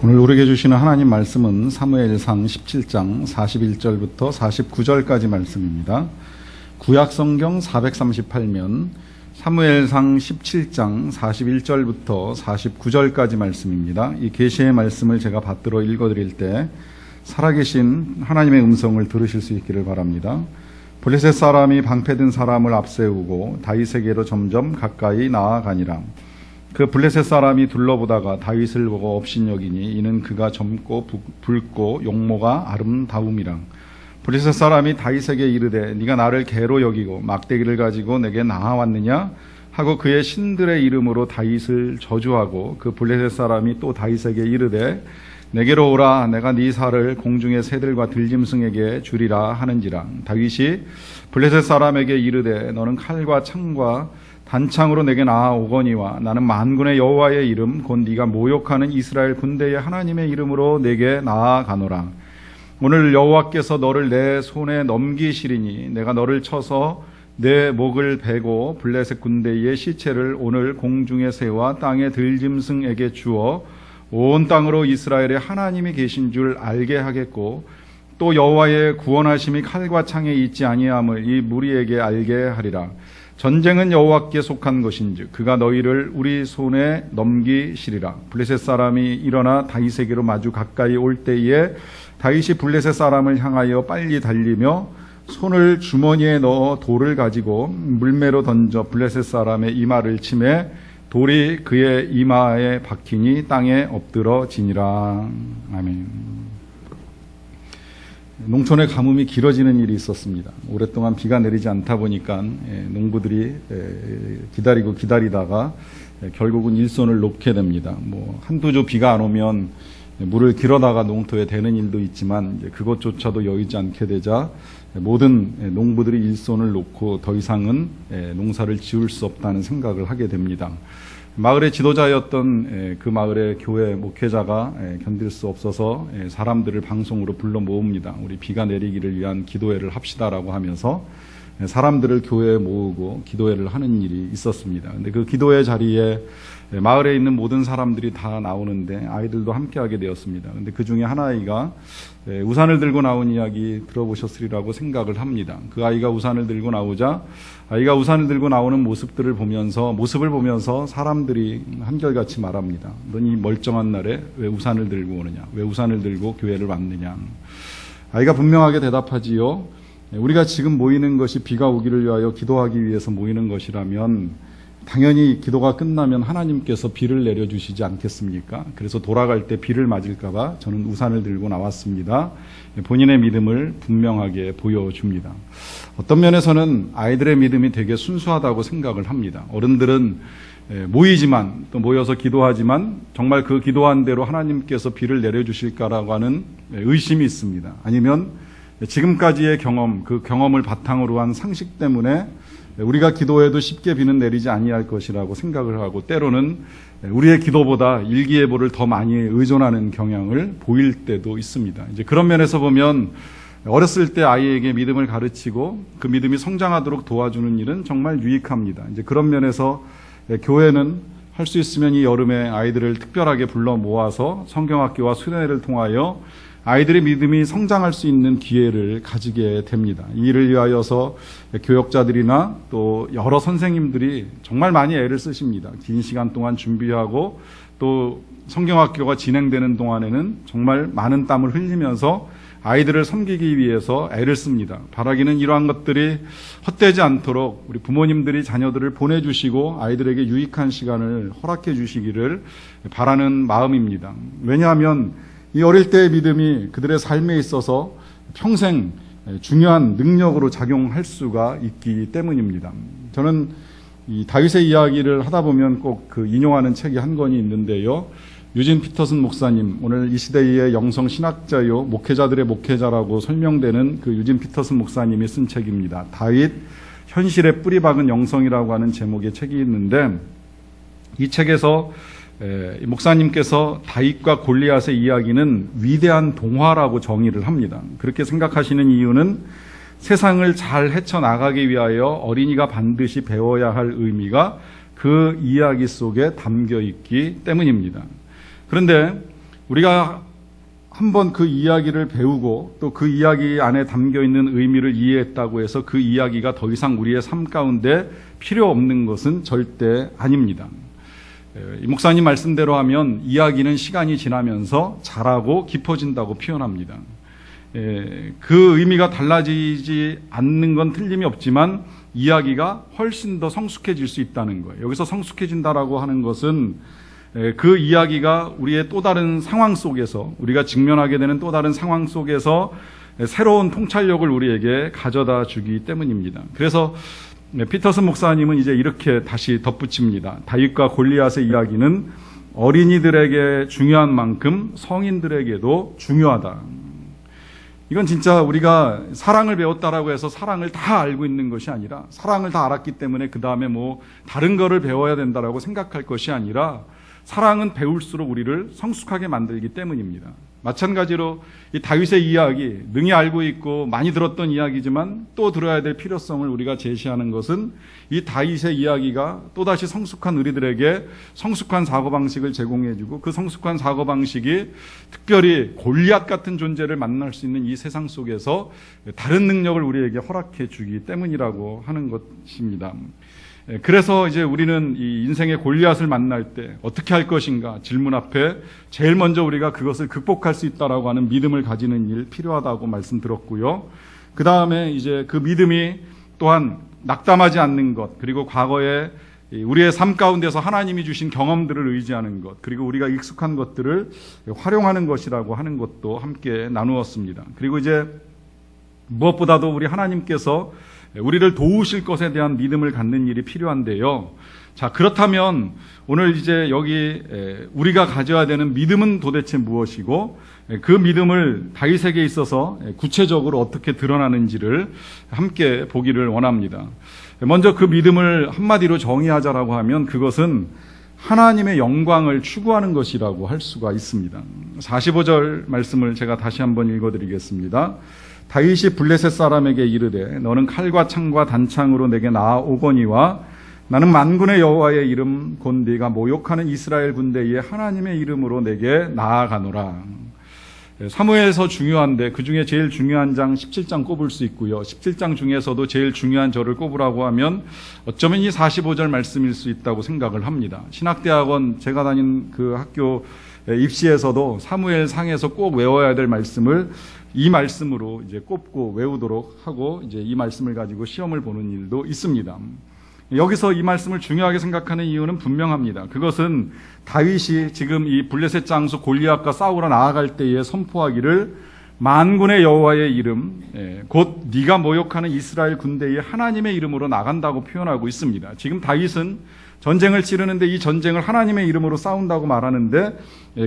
오늘 우리에게 주시는 하나님 말씀은 사무엘상 17장 41절부터 49절까지 말씀입니다. 구약성경 438면 사무엘상 17장 41절부터 49절까지 말씀입니다. 이 계시의 말씀을 제가 받들어 읽어드릴 때 살아계신 하나님의 음성을 들으실 수 있기를 바랍니다. 블레셋 사람이 방패든 사람을 앞세우고 다윗에게로 점점 가까이 나아가니라. 그 블레셋 사람이 둘러보다가 다윗을 보고 업신여기니 이는 그가 젊고 붉고 용모가 아름다움이라. 블레셋 사람이 다윗에게 이르되 네가 나를 개로 여기고 막대기를 가지고 내게 나아왔느냐 하고 그의 신들의 이름으로 다윗을 저주하고 그 블레셋 사람이 또 다윗에게 이르되 내게로 오라 내가 네 살을 공중의 새들과 들짐승에게 주리라 하는지라. 다윗이 블레셋 사람에게 이르되 너는 칼과 창과 단창으로 내게 나아오거니와 나는 만군의 여호와의 이름 곧 네가 모욕하는 이스라엘 군대의 하나님의 이름으로 내게 나아가노라. 오늘 여호와께서 너를 내 손에 넘기시리니 내가 너를 쳐서 내 목을 베고 블레셋 군대의 시체를 오늘 공중의 새와 땅의 들짐승에게 주어 온 땅으로 이스라엘의 하나님이 계신 줄 알게 하겠고 또 여호와의 구원하심이 칼과 창에 있지 아니함을 이 무리에게 알게 하리라. 전쟁은 여호와께 속한 것인즉 그가 너희를 우리 손에 넘기시리라. 블레셋 사람이 일어나 다윗에게로 마주 가까이 올 때에 다윗이 블레셋 사람을 향하여 빨리 달리며 손을 주머니에 넣어 돌을 가지고 물매로 던져 블레셋 사람의 이마를 치매 돌이 그의 이마에 박히니 땅에 엎드러지니라. 아멘. 농촌의 가뭄이 길어지는 일이 있었습니다. 오랫동안 비가 내리지 않다 보니까 농부들이 기다리고 기다리다가 결국은 일손을 놓게 됩니다. 한두 주 비가 안 오면 물을 길어다가 농토에 대는 일도 있지만 그것조차도 여의지 않게 되자 모든 농부들이 일손을 놓고 더 이상은 농사를 지을 수 없다는 생각을 하게 됩니다. 마을의 지도자였던 그 마을의 교회 목회자가 견딜 수 없어서 사람들을 방송으로 불러 모읍니다. 우리 비가 내리기를 위한 기도회를 합시다라고 하면서 사람들을 교회에 모으고 기도회를 하는 일이 있었습니다. 근데 그 기도회 자리에 마을에 있는 모든 사람들이 다 나오는데 아이들도 함께하게 되었습니다. 근데 그 중에 한 아이가 우산을 들고 나온 이야기 들어보셨으리라고 생각을 합니다. 그 아이가 우산을 들고 나오자 아이가 우산을 들고 나오는 모습을 보면서 사람들이 한결같이 말합니다. 넌 이 멀쩡한 날에 왜 우산을 들고 오느냐? 왜 우산을 들고 교회를 왔느냐? 아이가 분명하게 대답하지요. 우리가 지금 모이는 것이 비가 오기를 위하여 기도하기 위해서 모이는 것이라면 당연히 기도가 끝나면 하나님께서 비를 내려주시지 않겠습니까? 그래서 돌아갈 때 비를 맞을까봐 저는 우산을 들고 나왔습니다. 본인의 믿음을 분명하게 보여줍니다. 어떤 면에서는 아이들의 믿음이 되게 순수하다고 생각을 합니다. 어른들은 모이지만 또 모여서 기도하지만 정말 그 기도한 대로 하나님께서 비를 내려주실까라고 하는 의심이 있습니다. 아니면 지금까지의 경험, 그 경험을 바탕으로 한 상식 때문에 우리가 기도해도 쉽게 비는 내리지 아니할 것이라고 생각을 하고 때로는 우리의 기도보다 일기예보를 더 많이 의존하는 경향을 보일 때도 있습니다. 이제 그런 면에서 보면 어렸을 때 아이에게 믿음을 가르치고 그 믿음이 성장하도록 도와주는 일은 정말 유익합니다. 이제 그런 면에서 교회는 할 수 있으면 이 여름에 아이들을 특별하게 불러 모아서 성경학교와 수련회를 통하여 아이들의 믿음이 성장할 수 있는 기회를 가지게 됩니다. 이 일을 위하여서 교역자들이나 또 여러 선생님들이 정말 많이 애를 쓰십니다. 긴 시간 동안 준비하고 또 성경학교가 진행되는 동안에는 정말 많은 땀을 흘리면서 아이들을 섬기기 위해서 애를 씁니다. 바라기는 이러한 것들이 헛되지 않도록 우리 부모님들이 자녀들을 보내주시고 아이들에게 유익한 시간을 허락해 주시기를 바라는 마음입니다. 왜냐하면 이 어릴 때의 믿음이 그들의 삶에 있어서 평생 중요한 능력으로 작용할 수가 있기 때문입니다. 저는 이 다윗의 이야기를 하다 보면 꼭 그 인용하는 책이 한 권이 있는데요. 유진 피터슨 목사님, 오늘 이 시대의 영성 신학자요, 목회자들의 목회자라고 설명되는 그 유진 피터슨 목사님이 쓴 책입니다. 다윗, 현실에 뿌리 박은 영성이라고 하는 제목의 책이 있는데 이 책에서 목사님께서 다윗과 골리앗의 이야기는 위대한 동화라고 정의를 합니다. 그렇게 생각하시는 이유는 세상을 잘 헤쳐나가기 위하여 어린이가 반드시 배워야 할 의미가 그 이야기 속에 담겨 있기 때문입니다. 그런데 우리가 한번 그 이야기를 배우고 또 그 이야기 안에 담겨 있는 의미를 이해했다고 해서 그 이야기가 더 이상 우리의 삶 가운데 필요 없는 것은 절대 아닙니다. 이 목사님 말씀대로 하면 이야기는 시간이 지나면서 자라고 깊어진다고 표현합니다. 그 의미가 달라지지 않는 건 틀림이 없지만 이야기가 훨씬 더 성숙해질 수 있다는 거예요. 여기서 성숙해진다라고 하는 것은 그 이야기가 우리의 또 다른 상황 속에서, 우리가 직면하게 되는 또 다른 상황 속에서 새로운 통찰력을 우리에게 가져다 주기 때문입니다. 그래서 피터슨 목사님은 이제 이렇게 다시 덧붙입니다. 다윗과 골리앗의 이야기는 어린이들에게 중요한 만큼 성인들에게도 중요하다. 이건 진짜 우리가 사랑을 배웠다라고 해서 사랑을 다 알고 있는 것이 아니라, 사랑을 다 알았기 때문에 그 다음에 뭐 다른 거를 배워야 된다라고 생각할 것이 아니라, 사랑은 배울수록 우리를 성숙하게 만들기 때문입니다. 마찬가지로 이 다윗의 이야기, 능히 알고 있고 많이 들었던 이야기지만 또 들어야 될 필요성을 우리가 제시하는 것은 이 다윗의 이야기가 또다시 성숙한 우리들에게 성숙한 사고방식을 제공해주고, 그 성숙한 사고방식이 특별히 골리앗 같은 존재를 만날 수 있는 이 세상 속에서 다른 능력을 우리에게 허락해 주기 때문이라고 하는 것입니다. 그래서 이제 우리는 이 인생의 골리앗을 만날 때 어떻게 할 것인가 질문 앞에 제일 먼저 우리가 그것을 극복할 수 있다라고 하는 믿음을 가지는 일 필요하다고 말씀드렸고요. 그 다음에 이제 그 믿음이 또한 낙담하지 않는 것, 그리고 과거에 우리의 삶 가운데서 하나님이 주신 경험들을 의지하는 것, 그리고 우리가 익숙한 것들을 활용하는 것이라고 하는 것도 함께 나누었습니다. 그리고 이제 무엇보다도 우리 하나님께서 우리를 도우실 것에 대한 믿음을 갖는 일이 필요한데요. 자, 그렇다면 오늘 이제 여기 우리가 가져야 되는 믿음은 도대체 무엇이고, 그 믿음을 다윗에게 있어서 구체적으로 어떻게 드러나는지를 함께 보기를 원합니다. 먼저 그 믿음을 한마디로 정의하자라고 하면 그것은 하나님의 영광을 추구하는 것이라고 할 수가 있습니다. 45절 말씀을 제가 다시 한번 읽어드리겠습니다. 다윗이 블레셋 사람에게 이르되 너는 칼과 창과 단창으로 내게 나아오거니와 나는 만군의 여호와의 이름 곧 네가 모욕하는 이스라엘 군대의 하나님의 이름으로 내게 나아가노라. 사무엘서 중요한데 그 중에 제일 중요한 장 17장 꼽을 수 있고요. 17장 중에서도 제일 중요한 절을 꼽으라고 하면 어쩌면 이 45절 말씀일 수 있다고 생각을 합니다. 신학대학원 제가 다닌 그 학교 입시에서도 사무엘 상에서 꼭 외워야 될 말씀을 이 말씀으로 이제 꼽고 외우도록 하고 이제 이 말씀을 가지고 시험을 보는 일도 있습니다. 여기서 이 말씀을 중요하게 생각하는 이유는 분명합니다. 그것은 다윗이 지금 이 블레셋 장수 골리앗과 싸우러 나아갈 때에 선포하기를 만군의 여호와의 이름 곧 네가 모욕하는 이스라엘 군대의 하나님의 이름으로 나간다고 표현하고 있습니다. 지금 다윗은 전쟁을 치르는데 이 전쟁을 하나님의 이름으로 싸운다고 말하는데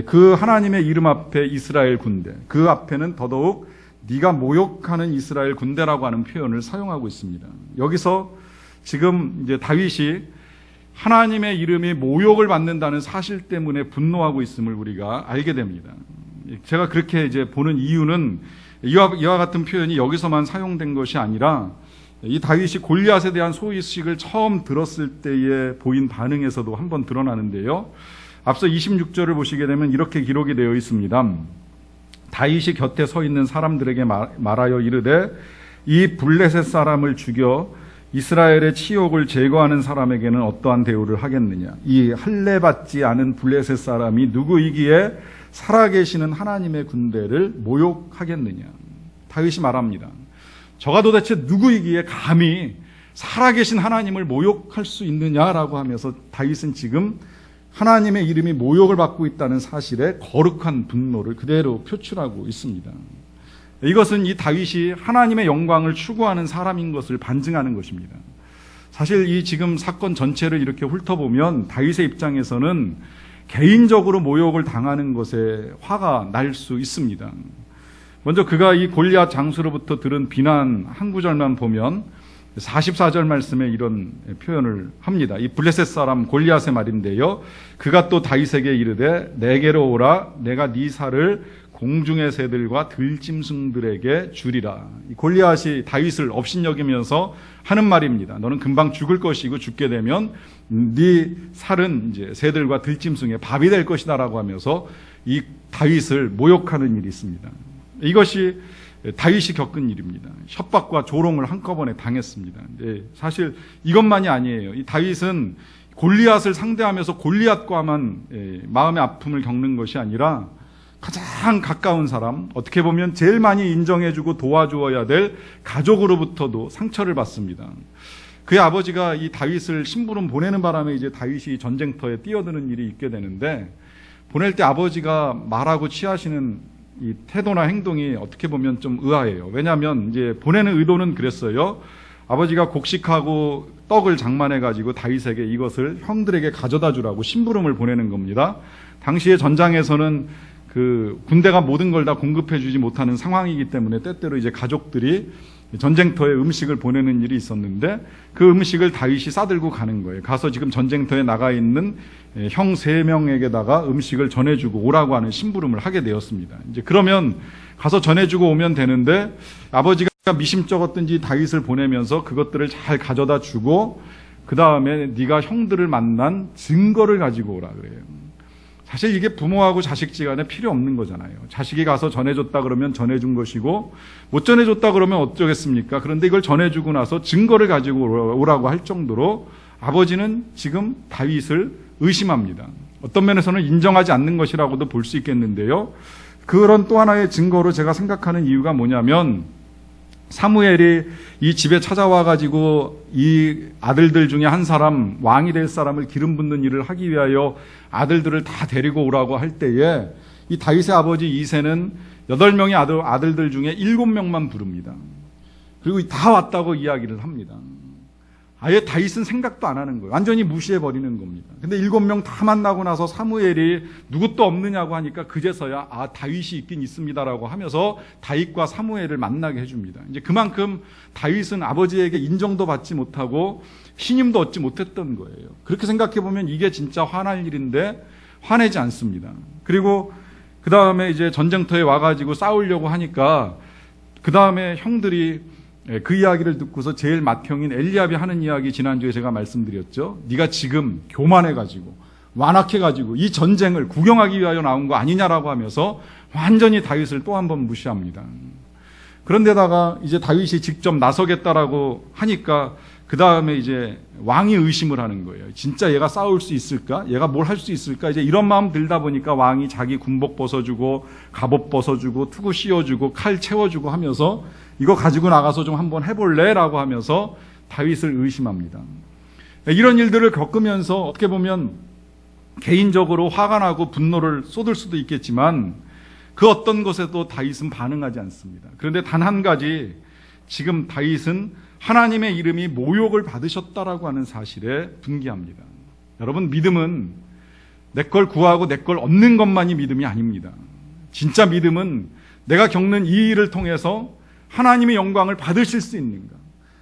그 하나님의 이름 앞에 이스라엘 군대, 그 앞에는 더더욱 네가 모욕하는 이스라엘 군대라고 하는 표현을 사용하고 있습니다. 여기서 지금 이제 다윗이 하나님의 이름이 모욕을 받는다는 사실 때문에 분노하고 있음을 우리가 알게 됩니다. 제가 그렇게 이제 보는 이유는 이와 같은 표현이 여기서만 사용된 것이 아니라 이 다윗이 골리앗에 대한 소식을 처음 들었을 때에 보인 반응에서도 한번 드러나는데요. 앞서 26절을 보시게 되면 이렇게 기록이 되어 있습니다. 다윗이 곁에 서 있는 사람들에게 말하여 이르되 이 블레셋 사람을 죽여 이스라엘의 치욕을 제거하는 사람에게는 어떠한 대우를 하겠느냐. 이 할례받지 않은 블레셋 사람이 누구이기에 살아계시는 하나님의 군대를 모욕하겠느냐. 다윗이 말합니다. 저가 도대체 누구이기에 감히 살아계신 하나님을 모욕할 수 있느냐라고 하면서 다윗은 지금 하나님의 이름이 모욕을 받고 있다는 사실에 거룩한 분노를 그대로 표출하고 있습니다. 이것은 이 다윗이 하나님의 영광을 추구하는 사람인 것을 반증하는 것입니다. 사실 이 지금 사건 전체를 이렇게 훑어보면 다윗의 입장에서는 개인적으로 모욕을 당하는 것에 화가 날 수 있습니다. 먼저 그가 이 골리앗 장수로부터 들은 비난 한 구절만 보면 44절 말씀에 이런 표현을 합니다. 이 블레셋 사람 골리앗의 말인데요. 그가 또 다윗에게 이르되 내게로 오라 내가 네 살을 공중의 새들과 들짐승들에게 주리라. 이 골리앗이 다윗을 업신여기면서 하는 말입니다. 너는 금방 죽을 것이고 죽게 되면 네 살은 이제 새들과 들짐승의 밥이 될 것이다라고 하면서 이 다윗을 모욕하는 일이 있습니다. 이것이 다윗이 겪은 일입니다. 협박과 조롱을 한꺼번에 당했습니다. 사실 이것만이 아니에요. 이 다윗은 골리앗을 상대하면서 골리앗과만 마음의 아픔을 겪는 것이 아니라 가장 가까운 사람, 어떻게 보면 제일 많이 인정해주고 도와주어야 될 가족으로부터도 상처를 받습니다. 그의 아버지가 이 다윗을 심부름 보내는 바람에 이제 다윗이 전쟁터에 뛰어드는 일이 있게 되는데, 보낼 때 아버지가 말하고 취하시는 이 태도나 행동이 어떻게 보면 좀 의아해요. 왜냐하면 이제 보내는 의도는 그랬어요. 아버지가 곡식하고 떡을 장만해가지고 다윗에게 이것을 형들에게 가져다 주라고 심부름을 보내는 겁니다. 당시에 전장에서는 그 군대가 모든 걸 다 공급해 주지 못하는 상황이기 때문에 때때로 이제 가족들이 전쟁터에 음식을 보내는 일이 있었는데, 그 음식을 다윗이 싸들고 가는 거예요. 가서 지금 전쟁터에 나가 있는 형 3명에게다가 음식을 전해주고 오라고 하는 심부름을 하게 되었습니다. 이제 그러면 가서 전해주고 오면 되는데, 아버지가 미심쩍었든지 다윗을 보내면서 그것들을 잘 가져다 주고 그 다음에 네가 형들을 만난 증거를 가지고 오라 그래요. 사실 이게 부모하고 자식지간에 필요 없는 거잖아요. 자식이 가서 전해줬다 그러면 전해준 것이고, 못 전해줬다 그러면 어쩌겠습니까? 그런데 이걸 전해주고 나서 증거를 가지고 오라고 할 정도로 아버지는 지금 다윗을 의심합니다. 어떤 면에서는 인정하지 않는 것이라고도 볼 수 있겠는데요. 그런 또 하나의 증거로 제가 생각하는 이유가 뭐냐면, 사무엘이 이 집에 찾아와 가지고 이 아들들 중에 한 사람, 왕이 될 사람을 기름 붓는 일을 하기 위하여 아들들을 다 데리고 오라고 할 때에 이 다윗의 아버지 이새는 8명의 아들들 중에 7명만 부릅니다. 그리고 다 왔다고 이야기를 합니다. 아예 다윗은 생각도 안 하는 거예요. 완전히 무시해버리는 겁니다. 근데 7명 다 만나고 나서 사무엘이 누구 또 없느냐고 하니까 그제서야 다윗이 있긴 있습니다라고 하면서 다윗과 사무엘을 만나게 해줍니다. 이제 그만큼 다윗은 아버지에게 인정도 받지 못하고 신임도 얻지 못했던 거예요. 그렇게 생각해보면 이게 진짜 화날 일인데 화내지 않습니다. 그리고 그 다음에 이제 전쟁터에 와가지고 싸우려고 하니까 그 다음에 형들이 그 이야기를 듣고서 제일 맏형인 엘리압이 하는 이야기, 지난주에 제가 말씀드렸죠. 네가 지금 교만해가지고 완악해가지고 이 전쟁을 구경하기 위하여 나온 거 아니냐라고 하면서 완전히 다윗을 또 한 번 무시합니다. 그런데다가 이제 다윗이 직접 나서겠다라고 하니까 그 다음에 이제 왕이 의심을 하는 거예요. 진짜 얘가 싸울 수 있을까? 얘가 뭘 할 수 있을까? 이제 이런 마음 들다 보니까 왕이 자기 군복 벗어주고 갑옷 벗어주고 투구 씌워주고 칼 채워주고 하면서 이거 가지고 나가서 좀 한번 해볼래? 라고 하면서 다윗을 의심합니다. 이런 일들을 겪으면서 어떻게 보면 개인적으로 화가 나고 분노를 쏟을 수도 있겠지만 그 어떤 것에도 다윗은 반응하지 않습니다. 그런데 단 한 가지, 지금 다윗은 하나님의 이름이 모욕을 받으셨다라고 하는 사실에 분개합니다. 여러분, 믿음은 내 걸 구하고 내 걸 얻는 것만이 믿음이 아닙니다. 진짜 믿음은 내가 겪는 이 일을 통해서 하나님의 영광을 받으실 수 있는가,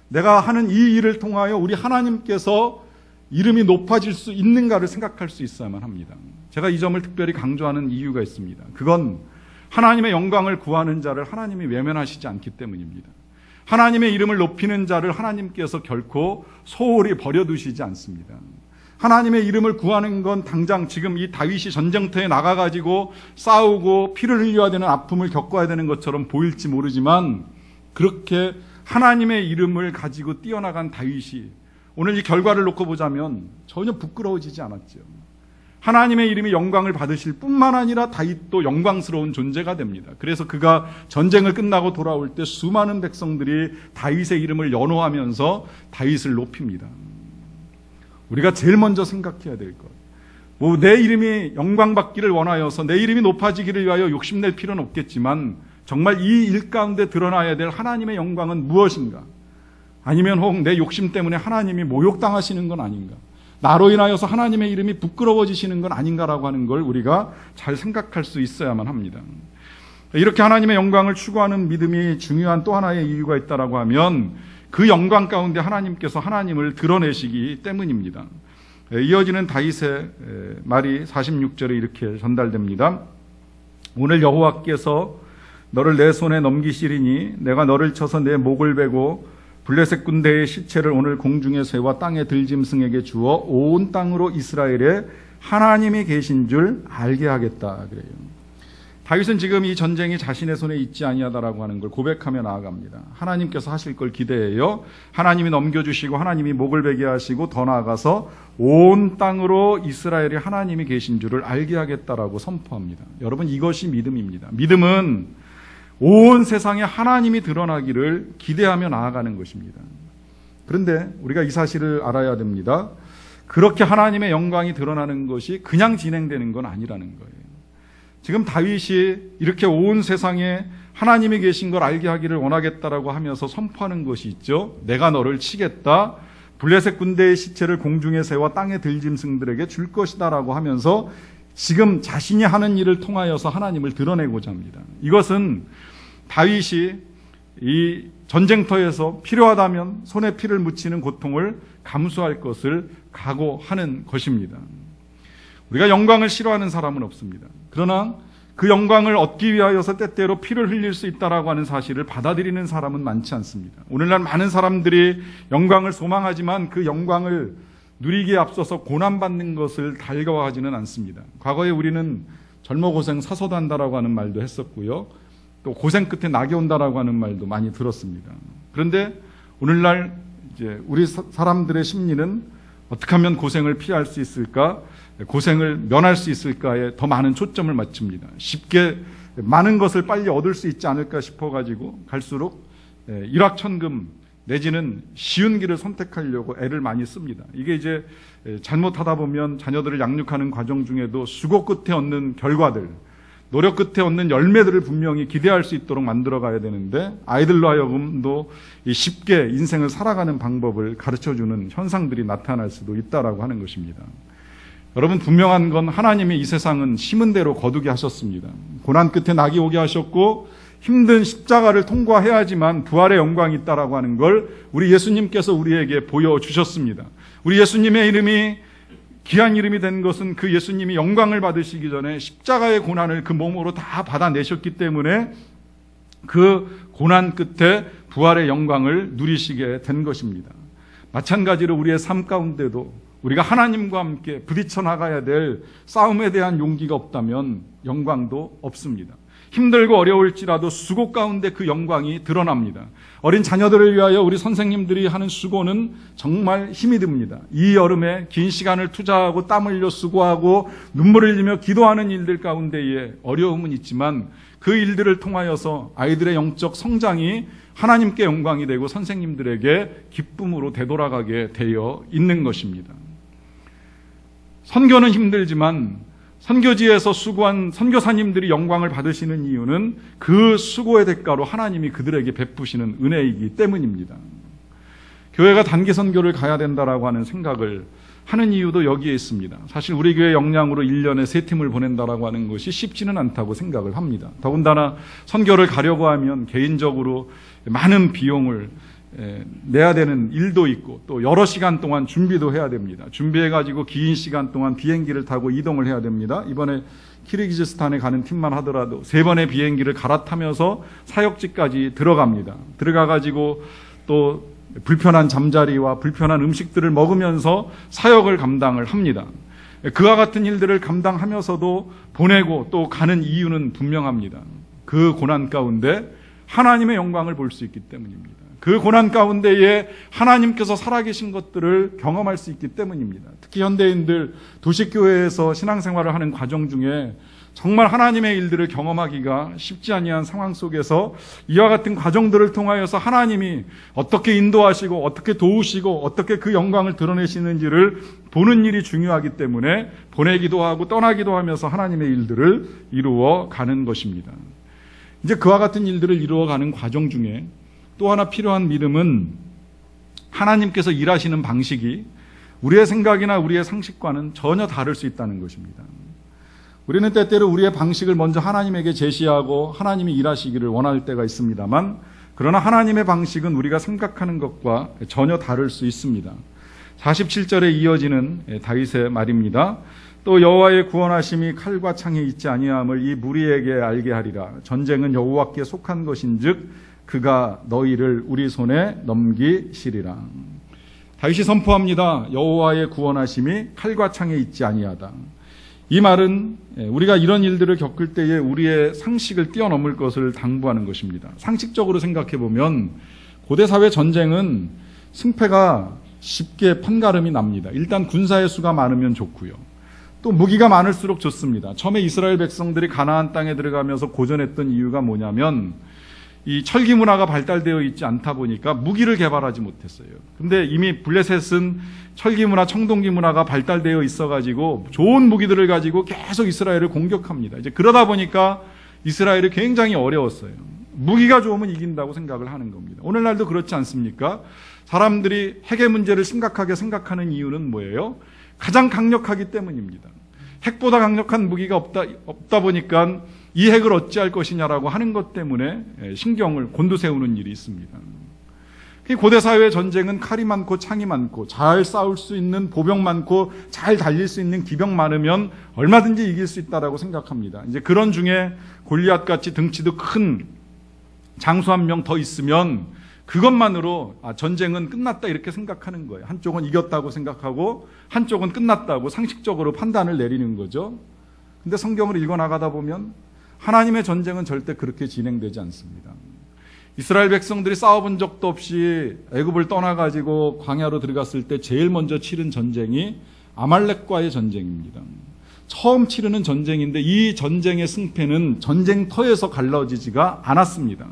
내가 하는 이 일을 통하여 우리 하나님께서 이름이 높아질 수 있는가를 생각할 수 있어야만 합니다. 제가 이 점을 특별히 강조하는 이유가 있습니다. 그건 하나님의 영광을 구하는 자를 하나님이 외면하시지 않기 때문입니다. 하나님의 이름을 높이는 자를 하나님께서 결코 소홀히 버려두시지 않습니다. 하나님의 이름을 구하는 건 당장 지금 이 다윗이 전쟁터에 나가가지고 싸우고 피를 흘려야 되는 아픔을 겪어야 되는 것처럼 보일지 모르지만, 그렇게 하나님의 이름을 가지고 뛰어나간 다윗이 오늘 이 결과를 놓고 보자면 전혀 부끄러워지지 않았죠. 하나님의 이름이 영광을 받으실 뿐만 아니라 다윗도 영광스러운 존재가 됩니다. 그래서 그가 전쟁을 끝나고 돌아올 때 수많은 백성들이 다윗의 이름을 연호하면서 다윗을 높입니다. 우리가 제일 먼저 생각해야 될 것, 내 이름이 영광받기를 원하여서 내 이름이 높아지기를 위하여 욕심낼 필요는 없겠지만, 정말 이 일 가운데 드러나야 될 하나님의 영광은 무엇인가? 아니면 혹 내 욕심 때문에 하나님이 모욕당하시는 건 아닌가? 나로 인하여서 하나님의 이름이 부끄러워지시는 건 아닌가라고 하는 걸 우리가 잘 생각할 수 있어야만 합니다. 이렇게 하나님의 영광을 추구하는 믿음이 중요한 또 하나의 이유가 있다라고 하면 그 영광 가운데 하나님께서 하나님을 드러내시기 때문입니다. 이어지는 다윗의 말이 46절에 이렇게 전달됩니다. 오늘 여호와께서 너를 내 손에 넘기시리니 내가 너를 쳐서 내 목을 베고 블레셋 군대의 시체를 오늘 공중의 새와 땅의 들짐승에게 주어 온 땅으로 이스라엘에 하나님이 계신 줄 알게 하겠다 그래요. 다윗은 지금 이 전쟁이 자신의 손에 있지 아니하다라고 하는 걸 고백하며 나아갑니다. 하나님께서 하실 걸 기대해요. 하나님이 넘겨주시고 하나님이 목을 베게 하시고 더 나아가서 온 땅으로 이스라엘이 하나님이 계신 줄을 알게 하겠다라고 선포합니다. 여러분, 이것이 믿음입니다. 믿음은 온 세상에 하나님이 드러나기를 기대하며 나아가는 것입니다. 그런데 우리가 이 사실을 알아야 됩니다. 그렇게 하나님의 영광이 드러나는 것이 그냥 진행되는 건 아니라는 거예요. 지금 다윗이 이렇게 온 세상에 하나님이 계신 걸 알게 하기를 원하겠다라고 하면서 선포하는 것이 있죠. 내가 너를 치겠다. 블레셋 군대의 시체를 공중의 새와 땅의 들짐승들에게 줄 것이다라고 하면서 지금 자신이 하는 일을 통하여서 하나님을 드러내고자 합니다. 이것은 다윗이 이 전쟁터에서 필요하다면 손에 피를 묻히는 고통을 감수할 것을 각오하는 것입니다. 우리가 영광을 싫어하는 사람은 없습니다. 그러나 그 영광을 얻기 위하여서 때때로 피를 흘릴 수 있다라고 하는 사실을 받아들이는 사람은 많지 않습니다. 오늘날 많은 사람들이 영광을 소망하지만 그 영광을 누리기에 앞서서 고난받는 것을 달가워하지는 않습니다. 과거에 우리는 젊어 고생 사서도 한다라고 하는 말도 했었고요. 또 고생 끝에 낙이 온다라고 하는 말도 많이 들었습니다. 그런데 오늘날 이제 우리 사람들의 심리는 어떻게 하면 고생을 피할 수 있을까? 고생을 면할 수 있을까에 더 많은 초점을 맞춥니다. 쉽게 많은 것을 빨리 얻을 수 있지 않을까 싶어가지고 갈수록 일확천금 내지는 쉬운 길을 선택하려고 애를 많이 씁니다. 이게 이제 잘못하다 보면 자녀들을 양육하는 과정 중에도 수고 끝에 얻는 결과들, 노력 끝에 얻는 열매들을 분명히 기대할 수 있도록 만들어가야 되는데 아이들로 하여금도 쉽게 인생을 살아가는 방법을 가르쳐주는 현상들이 나타날 수도 있다라고 하는 것입니다. 여러분, 분명한 건 하나님이 이 세상은 심은 대로 거두게 하셨습니다. 고난 끝에 낙이 오게 하셨고 힘든 십자가를 통과해야지만 부활의 영광이 있다라고 하는 걸 우리 예수님께서 우리에게 보여주셨습니다. 우리 예수님의 이름이 귀한 이름이 된 것은 그 예수님이 영광을 받으시기 전에 십자가의 고난을 그 몸으로 다 받아내셨기 때문에 그 고난 끝에 부활의 영광을 누리시게 된 것입니다. 마찬가지로 우리의 삶 가운데도 우리가 하나님과 함께 부딪혀 나가야 될 싸움에 대한 용기가 없다면 영광도 없습니다. 힘들고 어려울지라도 수고 가운데 그 영광이 드러납니다. 어린 자녀들을 위하여 우리 선생님들이 하는 수고는 정말 힘이 듭니다. 이 여름에 긴 시간을 투자하고 땀 흘려 수고하고 눈물을 흘리며 기도하는 일들 가운데에 어려움은 있지만 그 일들을 통하여서 아이들의 영적 성장이 하나님께 영광이 되고 선생님들에게 기쁨으로 되돌아가게 되어 있는 것입니다. 선교는 힘들지만 선교지에서 수고한 선교사님들이 영광을 받으시는 이유는 그 수고의 대가로 하나님이 그들에게 베푸시는 은혜이기 때문입니다. 교회가 단기 선교를 가야 된다라고 하는 생각을 하는 이유도 여기에 있습니다. 사실 우리 교회 역량으로 1년에 3팀을 보낸다라고 하는 것이 쉽지는 않다고 생각을 합니다. 더군다나 선교를 가려고 하면 개인적으로 많은 비용을 내야 되는 일도 있고 또 여러 시간 동안 준비도 해야 됩니다. 준비해가지고 긴 시간 동안 비행기를 타고 이동을 해야 됩니다. 이번에 키르기즈스탄에 가는 팀만 하더라도 3번의 비행기를 갈아타면서 사역지까지 들어갑니다. 들어가가지고 또 불편한 잠자리와 불편한 음식들을 먹으면서 사역을 감당을 합니다. 그와 같은 일들을 감당하면서도 보내고 또 가는 이유는 분명합니다. 그 고난 가운데 하나님의 영광을 볼 수 있기 때문입니다. 그 고난 가운데에 하나님께서 살아계신 것들을 경험할 수 있기 때문입니다. 특히 현대인들 도시교회에서 신앙생활을 하는 과정 중에 정말 하나님의 일들을 경험하기가 쉽지 아니한 상황 속에서 이와 같은 과정들을 통하여서 하나님이 어떻게 인도하시고 어떻게 도우시고 어떻게 그 영광을 드러내시는지를 보는 일이 중요하기 때문에 보내기도 하고 떠나기도 하면서 하나님의 일들을 이루어 가는 것입니다. 이제 그와 같은 일들을 이루어가는 과정 중에 또 하나 필요한 믿음은 하나님께서 일하시는 방식이 우리의 생각이나 우리의 상식과는 전혀 다를 수 있다는 것입니다. 우리는 때때로 우리의 방식을 먼저 하나님에게 제시하고 하나님이 일하시기를 원할 때가 있습니다만 그러나 하나님의 방식은 우리가 생각하는 것과 전혀 다를 수 있습니다. 47절에 이어지는 다윗의 말입니다. 또 여호와의 구원하심이 칼과 창에 있지 아니함을 이 무리에게 알게 하리라. 전쟁은 여호와께 속한 것인즉 그가 너희를 우리 손에 넘기시리라. 다윗이 선포합니다. 여호와의 구원하심이 칼과 창에 있지 아니하다. 이 말은 우리가 이런 일들을 겪을 때에 우리의 상식을 뛰어넘을 것을 당부하는 것입니다. 상식적으로 생각해 보면 고대 사회 전쟁은 승패가 쉽게 판가름이 납니다. 일단 군사의 수가 많으면 좋고요. 또 무기가 많을수록 좋습니다. 처음에 이스라엘 백성들이 가나안 땅에 들어가면서 고전했던 이유가 뭐냐면 이 철기 문화가 발달되어 있지 않다 보니까 무기를 개발하지 못했어요. 근데 이미 블레셋은 철기 문화, 청동기 문화가 발달되어 있어가지고 좋은 무기들을 가지고 계속 이스라엘을 공격합니다. 이제 그러다 보니까 이스라엘이 굉장히 어려웠어요. 무기가 좋으면 이긴다고 생각을 하는 겁니다. 오늘날도 그렇지 않습니까? 사람들이 핵의 문제를 심각하게 생각하는 이유는 뭐예요? 가장 강력하기 때문입니다. 핵보다 강력한 무기가 없다 보니까 이 핵을 어찌할 것이냐라고 하는 것 때문에 신경을 곤두세우는 일이 있습니다. 고대 사회의 전쟁은 칼이 많고 창이 많고 잘 싸울 수 있는 보병 많고 잘 달릴 수 있는 기병 많으면 얼마든지 이길 수 있다라고 생각합니다. 이제 그런 중에 골리앗같이 등치도 큰 장수 한 명 더 있으면 그것만으로 전쟁은 끝났다 이렇게 생각하는 거예요. 한쪽은 이겼다고 생각하고 한쪽은 끝났다고 상식적으로 판단을 내리는 거죠. 근데 성경을 읽어나가다 보면 하나님의 전쟁은 절대 그렇게 진행되지 않습니다. 이스라엘 백성들이 싸워본 적도 없이 애굽을 떠나가지고 광야로 들어갔을 때 제일 먼저 치른 전쟁이 아말렉과의 전쟁입니다. 처음 치르는 전쟁인데 이 전쟁의 승패는 전쟁터에서 갈라지지가 않았습니다.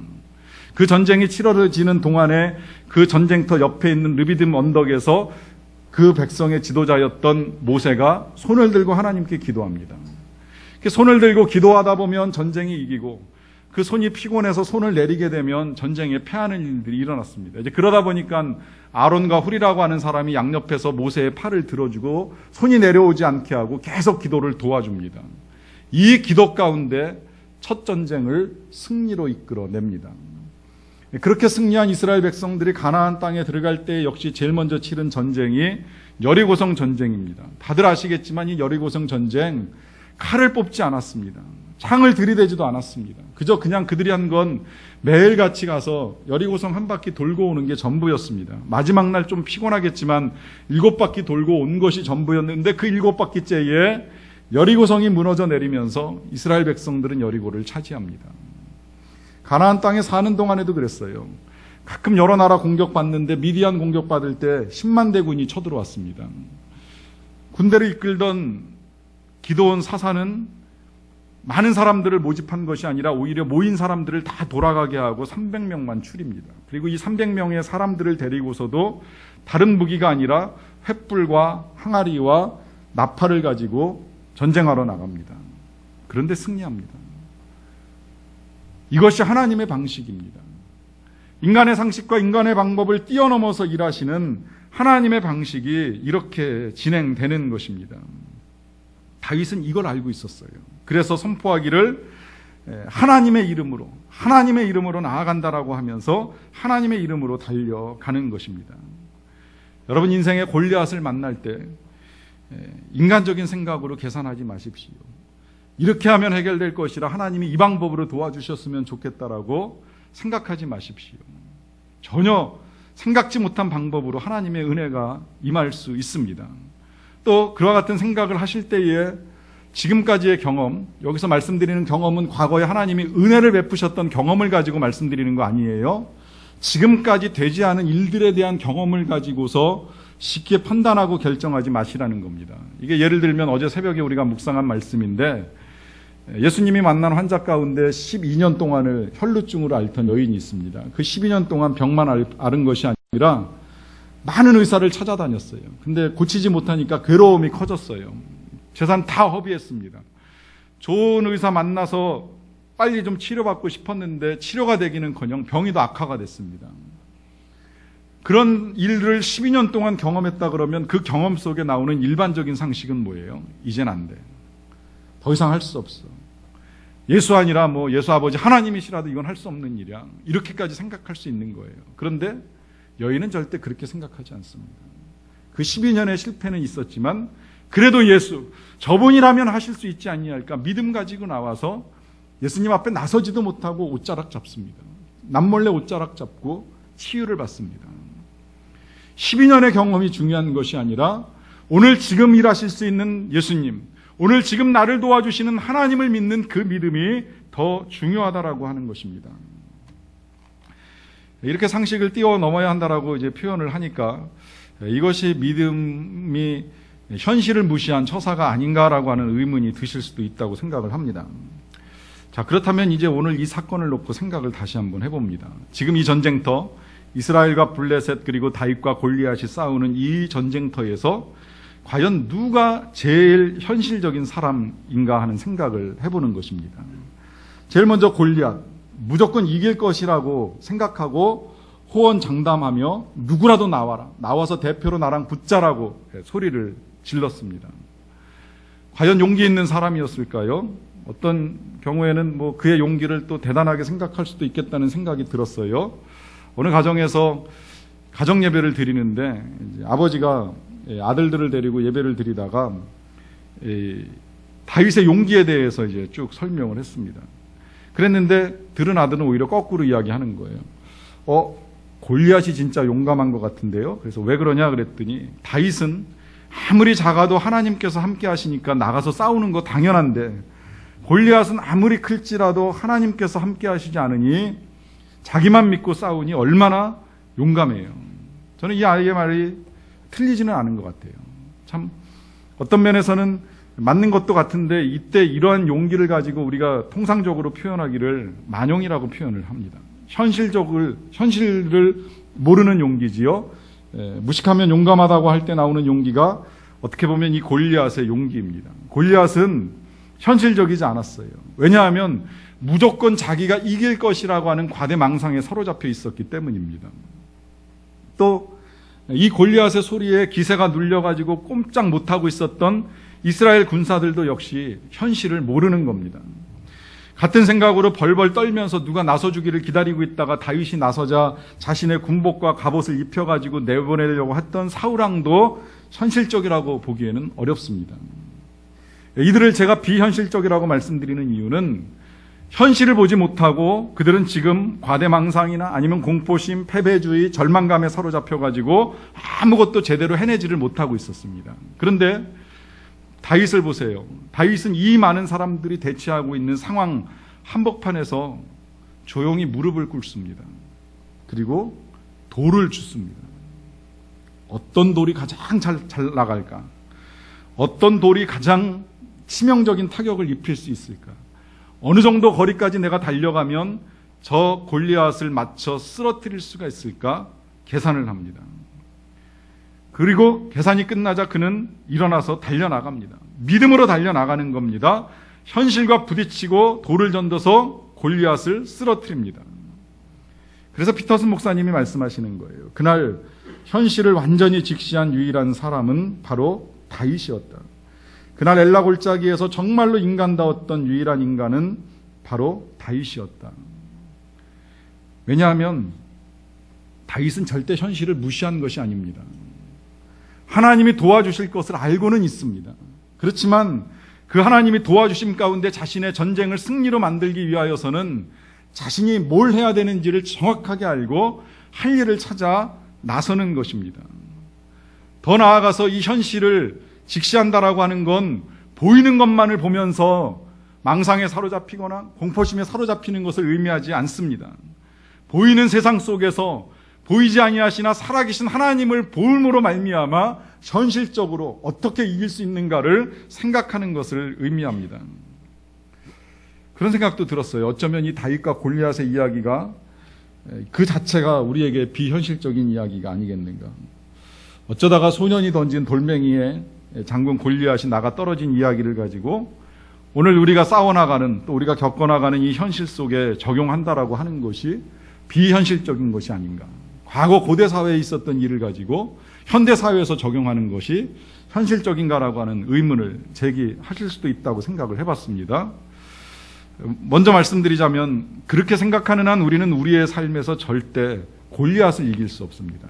그 전쟁이 치러지는 동안에 그 전쟁터 옆에 있는 르비딤 언덕에서 그 백성의 지도자였던 모세가 손을 들고 하나님께 기도합니다. 손을 들고 기도하다 보면 전쟁이 이기고 그 손이 피곤해서 손을 내리게 되면 전쟁에 패하는 일들이 일어났습니다. 이제 그러다 보니까 아론과 훌이라고 하는 사람이 양옆에서 모세의 팔을 들어주고 손이 내려오지 않게 하고 계속 기도를 도와줍니다. 이 기도 가운데 첫 전쟁을 승리로 이끌어냅니다. 그렇게 승리한 이스라엘 백성들이 가나안 땅에 들어갈 때 역시 제일 먼저 치른 전쟁이 여리고성 전쟁입니다. 다들 아시겠지만 이 여리고성 전쟁 칼을 뽑지 않았습니다. 창을 들이대지도 않았습니다. 그저 그냥 그들이 한 건 매일같이 가서 여리고성 한 바퀴 돌고 오는 게 전부였습니다. 마지막 날 좀 피곤하겠지만 7바퀴 돌고 온 것이 전부였는데 그 7바퀴째에 여리고성이 무너져 내리면서 이스라엘 백성들은 여리고를 차지합니다. 가나안 땅에 사는 동안에도 그랬어요. 가끔 여러 나라 공격받는데 미디안 공격받을 때 10만 대군이 쳐들어왔습니다. 군대를 이끌던 기드온 사사는 많은 사람들을 모집한 것이 아니라 오히려 모인 사람들을 다 돌아가게 하고 300명만 추립니다. 그리고 이 300명의 사람들을 데리고서도 다른 무기가 아니라 횃불과 항아리와 나팔을 가지고 전쟁하러 나갑니다. 그런데 승리합니다. 이것이 하나님의 방식입니다. 인간의 상식과 인간의 방법을 뛰어넘어서 일하시는 하나님의 방식이 이렇게 진행되는 것입니다. 다윗은 이걸 알고 있었어요. 그래서 선포하기를 하나님의 이름으로 나아간다라고 하면서 하나님의 이름으로 달려가는 것입니다. 여러분 인생의 골리앗을 만날 때 인간적인 생각으로 계산하지 마십시오. 이렇게 하면 해결될 것이라 하나님이 이 방법으로 도와주셨으면 좋겠다라고 생각하지 마십시오. 전혀 생각지 못한 방법으로 하나님의 은혜가 임할 수 있습니다. 또 그와 같은 생각을 하실 때에 지금까지의 경험, 여기서 말씀드리는 경험은 과거에 하나님이 은혜를 베푸셨던 경험을 가지고 말씀드리는 거 아니에요. 지금까지 되지 않은 일들에 대한 경험을 가지고서 쉽게 판단하고 결정하지 마시라는 겁니다. 이게 예를 들면 어제 새벽에 우리가 묵상한 말씀인데 예수님이 만난 환자 가운데 12년 동안을 혈루증으로 앓던 여인이 있습니다. 그 12년 동안 병만 앓은 것이 아니라 많은 의사를 찾아다녔어요. 근데 고치지 못하니까 괴로움이 커졌어요. 재산 다 허비했습니다. 좋은 의사 만나서 빨리 좀 치료받고 싶었는데 치료가 되기는커녕 병이 더 악화가 됐습니다. 그런 일을 12년 동안 경험했다 그러면 그 경험 속에 나오는 일반적인 상식은 뭐예요? 이젠 안 돼. 더 이상 할 수 없어. 예수 아니라 예수 아버지 하나님이시라도 이건 할 수 없는 일이야. 이렇게까지 생각할 수 있는 거예요. 그런데 여인은 절대 그렇게 생각하지 않습니다. 그 12년의 실패는 있었지만 그래도 예수, 저분이라면 하실 수 있지 아니할까 믿음 가지고 나와서 예수님 앞에 나서지도 못하고 옷자락 잡습니다. 남몰래 옷자락 잡고 치유를 받습니다. 12년의 경험이 중요한 것이 아니라 오늘 지금 일하실 수 있는 예수님, 오늘 지금 나를 도와주시는 하나님을 믿는 그 믿음이 더 중요하다라고 하는 것입니다. 이렇게 상식을 뛰어넘어야 한다라고 이제 표현을 하니까 이것이 믿음이 현실을 무시한 처사가 아닌가라고 하는 의문이 드실 수도 있다고 생각을 합니다. 자, 그렇다면 이제 오늘 이 사건을 놓고 생각을 다시 한번 해봅니다. 지금 이 전쟁터, 이스라엘과 블레셋 그리고 다윗과 골리앗이 싸우는 이 전쟁터에서 과연 누가 제일 현실적인 사람인가 하는 생각을 해보는 것입니다. 제일 먼저 골리앗, 무조건 이길 것이라고 생각하고 호언장담하며 누구라도 나와라, 나와서 대표로 나랑 붙자라고 소리를 질렀습니다. 과연 용기 있는 사람이었을까요? 어떤 경우에는 뭐 그의 용기를 또 대단하게 생각할 수도 있겠다는 생각이 들었어요. 어느 가정에서 가정 예배를 드리는데 이제 아버지가 아들들을 데리고 예배를 드리다가 다윗의 용기에 대해서 이제 쭉 설명을 했습니다. 그랬는데 들은 아들은 오히려 거꾸로 이야기하는 거예요. 골리앗이 진짜 용감한 것 같은데요. 그래서 왜 그러냐 그랬더니 다윗은 아무리 작아도 하나님께서 함께 하시니까 나가서 싸우는 거 당연한데 골리앗은 아무리 클지라도 하나님께서 함께 하시지 않으니 자기만 믿고 싸우니 얼마나 용감해요. 저는 이 아이의 말이 틀리지는 않은 것 같아요. 참 어떤 면에서는 맞는 것도 같은데 이때 이러한 용기를 가지고 우리가 통상적으로 표현하기를 만용이라고 표현을 합니다. 현실을 모르는 용기지요. 무식하면 용감하다고 할 때 나오는 용기가 어떻게 보면 이 골리앗의 용기입니다. 골리앗은 현실적이지 않았어요. 왜냐하면 무조건 자기가 이길 것이라고 하는 과대망상에 사로잡혀 있었기 때문입니다. 또 이 골리앗의 소리에 기세가 눌려가지고 꼼짝 못하고 있었던 이스라엘 군사들도 역시 현실을 모르는 겁니다. 같은 생각으로 벌벌 떨면서 누가 나서주기를 기다리고 있다가 다윗이 나서자 자신의 군복과 갑옷을 입혀가지고 내보내려고 했던 사울왕도 현실적이라고 보기에는 어렵습니다. 이들을 제가 비현실적이라고 말씀드리는 이유는 현실을 보지 못하고 그들은 지금 과대망상이나 아니면 공포심, 패배주의, 절망감에 사로잡혀가지고 아무것도 제대로 해내지를 못하고 있었습니다. 그런데 다윗을 보세요. 다윗은 이 많은 사람들이 대치하고 있는 상황 한복판에서 조용히 무릎을 꿇습니다. 그리고 돌을 줍습니다. 어떤 돌이 가장 잘 나갈까? 어떤 돌이 가장 치명적인 타격을 입힐 수 있을까? 어느 정도 거리까지 내가 달려가면 저 골리앗을 맞춰 쓰러뜨릴 수가 있을까? 계산을 합니다. 그리고 계산이 끝나자 그는 일어나서 달려나갑니다. 믿음으로 달려나가는 겁니다. 현실과 부딪히고 돌을 던져서 골리앗을 쓰러뜨립니다. 그래서 피터슨 목사님이 말씀하시는 거예요. 그날 현실을 완전히 직시한 유일한 사람은 바로 다윗이었다. 그날 엘라 골짜기에서 정말로 인간다웠던 유일한 인간은 바로 다윗이었다. 왜냐하면 다윗은 절대 현실을 무시한 것이 아닙니다. 하나님이 도와주실 것을 알고는 있습니다. 그렇지만 그 하나님이 도와주심 가운데 자신의 전쟁을 승리로 만들기 위하여서는 자신이 뭘 해야 되는지를 정확하게 알고 할 일을 찾아 나서는 것입니다. 더 나아가서 이 현실을 직시한다라고 하는 건 보이는 것만을 보면서 망상에 사로잡히거나 공포심에 사로잡히는 것을 의미하지 않습니다. 보이는 세상 속에서 보이지 아니하시나 살아계신 하나님을 보음으로 말미암아 현실적으로 어떻게 이길 수 있는가를 생각하는 것을 의미합니다. 그런 생각도 들었어요. 어쩌면 이 다윗과 골리앗의 이야기가 그 자체가 우리에게 비현실적인 이야기가 아니겠는가. 어쩌다가 소년이 던진 돌멩이에 장군 골리앗이 나가 떨어진 이야기를 가지고 오늘 우리가 싸워나가는 또 우리가 겪어나가는 이 현실 속에 적용한다라고 하는 것이 비현실적인 것이 아닌가. 과거 고대 사회에 있었던 일을 가지고 현대 사회에서 적용하는 것이 현실적인가라고 하는 의문을 제기하실 수도 있다고 생각을 해봤습니다. 먼저 말씀드리자면 그렇게 생각하는 한 우리는 우리의 삶에서 절대 골리앗을 이길 수 없습니다.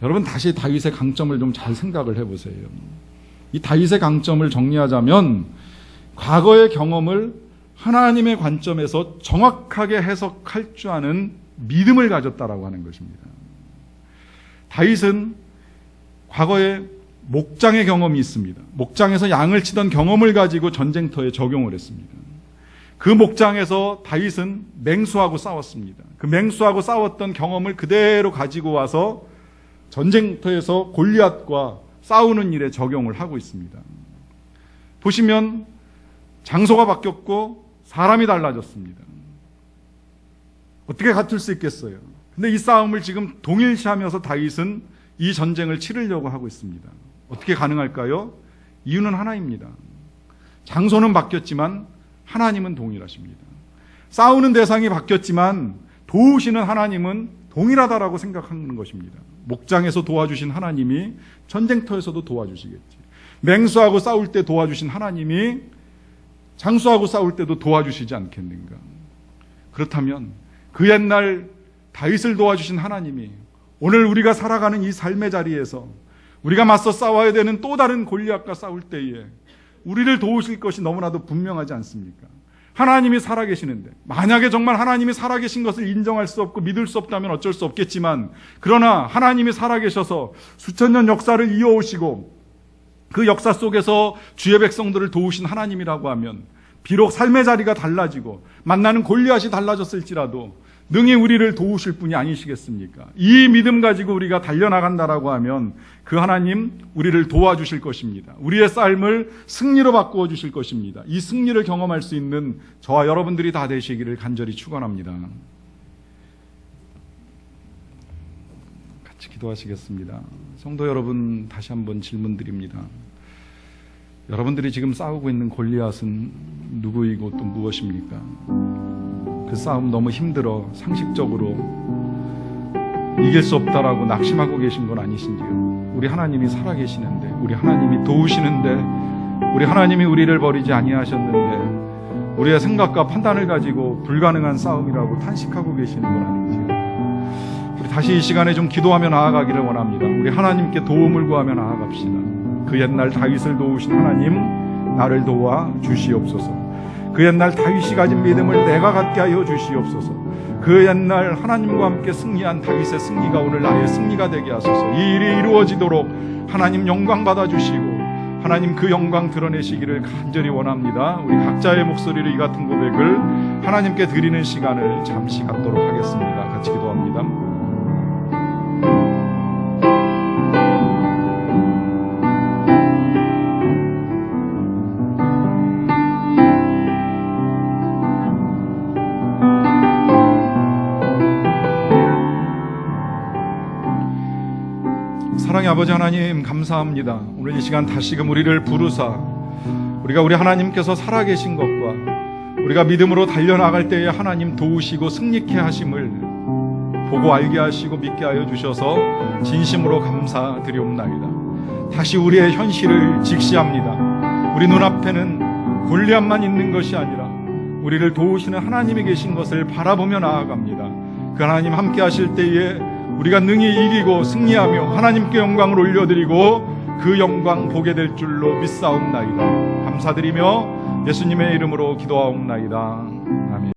여러분 다시 다윗의 강점을 좀 잘 생각을 해보세요. 이 다윗의 강점을 정리하자면 과거의 경험을 하나님의 관점에서 정확하게 해석할 줄 아는 믿음을 가졌다라고 하는 것입니다. 다윗은 과거에 목장의 경험이 있습니다. 목장에서 양을 치던 경험을 가지고 전쟁터에 적용을 했습니다. 그 목장에서 다윗은 맹수하고 싸웠습니다. 그 맹수하고 싸웠던 경험을 그대로 가지고 와서 전쟁터에서 골리앗과 싸우는 일에 적용을 하고 있습니다. 보시면 장소가 바뀌었고 사람이 달라졌습니다. 어떻게 같을 수 있겠어요? 근데 이 싸움을 지금 동일시하면서 다윗은 이 전쟁을 치르려고 하고 있습니다. 어떻게 가능할까요? 이유는 하나입니다. 장소는 바뀌었지만 하나님은 동일하십니다. 싸우는 대상이 바뀌었지만 도우시는 하나님은 동일하다라고 생각하는 것입니다. 목장에서 도와주신 하나님이 전쟁터에서도 도와주시겠지. 맹수하고 싸울 때 도와주신 하나님이 장수하고 싸울 때도 도와주시지 않겠는가. 그렇다면 그 옛날 다윗을 도와주신 하나님이 오늘 우리가 살아가는 이 삶의 자리에서 우리가 맞서 싸워야 되는 또 다른 골리앗과 싸울 때에 우리를 도우실 것이 너무나도 분명하지 않습니까? 하나님이 살아계시는데, 만약에 정말 하나님이 살아계신 것을 인정할 수 없고 믿을 수 없다면 어쩔 수 없겠지만, 그러나 하나님이 살아계셔서 수천 년 역사를 이어오시고 그 역사 속에서 주의 백성들을 도우신 하나님이라고 하면 비록 삶의 자리가 달라지고 만나는 골리앗이 달라졌을지라도 능히 우리를 도우실 분이 아니시겠습니까? 이 믿음 가지고 우리가 달려나간다라고 하면 그 하나님 우리를 도와주실 것입니다. 우리의 삶을 승리로 바꾸어 주실 것입니다. 이 승리를 경험할 수 있는 저와 여러분들이 다 되시기를 간절히 축원합니다. 같이 기도하시겠습니다. 성도 여러분, 다시 한번 질문드립니다. 여러분들이 지금 싸우고 있는 골리앗은 누구이고 또 무엇입니까? 그 싸움 너무 힘들어 상식적으로 이길 수 없다라고 낙심하고 계신 건 아니신지요? 우리 하나님이 살아계시는데, 우리 하나님이 도우시는데, 우리 하나님이 우리를 버리지 아니하셨는데 우리의 생각과 판단을 가지고 불가능한 싸움이라고 탄식하고 계시는 건 아닌지요? 우리 다시 이 시간에 좀 기도하며 나아가기를 원합니다. 우리 하나님께 도움을 구하며 나아갑시다. 그 옛날 다윗을 도우신 하나님, 나를 도와 주시옵소서. 그 옛날 다윗이 가진 믿음을 내가 갖게 하여 주시옵소서. 그 옛날 하나님과 함께 승리한 다윗의 승리가 오늘 나의 승리가 되게 하소서. 이 일이 이루어지도록 하나님 영광 받아주시고 하나님 그 영광 드러내시기를 간절히 원합니다. 우리 각자의 목소리로 이 같은 고백을 하나님께 드리는 시간을 잠시 갖도록 하겠습니다. 같이 기도합니다. 사랑의 아버지 하나님, 감사합니다. 오늘 이 시간 다시금 우리를 부르사 우리가 우리 하나님께서 살아계신 것과 우리가 믿음으로 달려나갈 때에 하나님 도우시고 승리케 하심을 보고 알게 하시고 믿게 하여 주셔서 진심으로 감사드리옵나이다. 다시 우리의 현실을 직시합니다. 우리 눈앞에는 골리앗만 있는 것이 아니라 우리를 도우시는 하나님이 계신 것을 바라보며 나아갑니다. 그 하나님 함께 하실 때에 우리가 능히 이기고 승리하며 하나님께 영광을 올려드리고 그 영광 보게 될 줄로 믿사옵나이다. 감사드리며 예수님의 이름으로 기도하옵나이다. 아멘.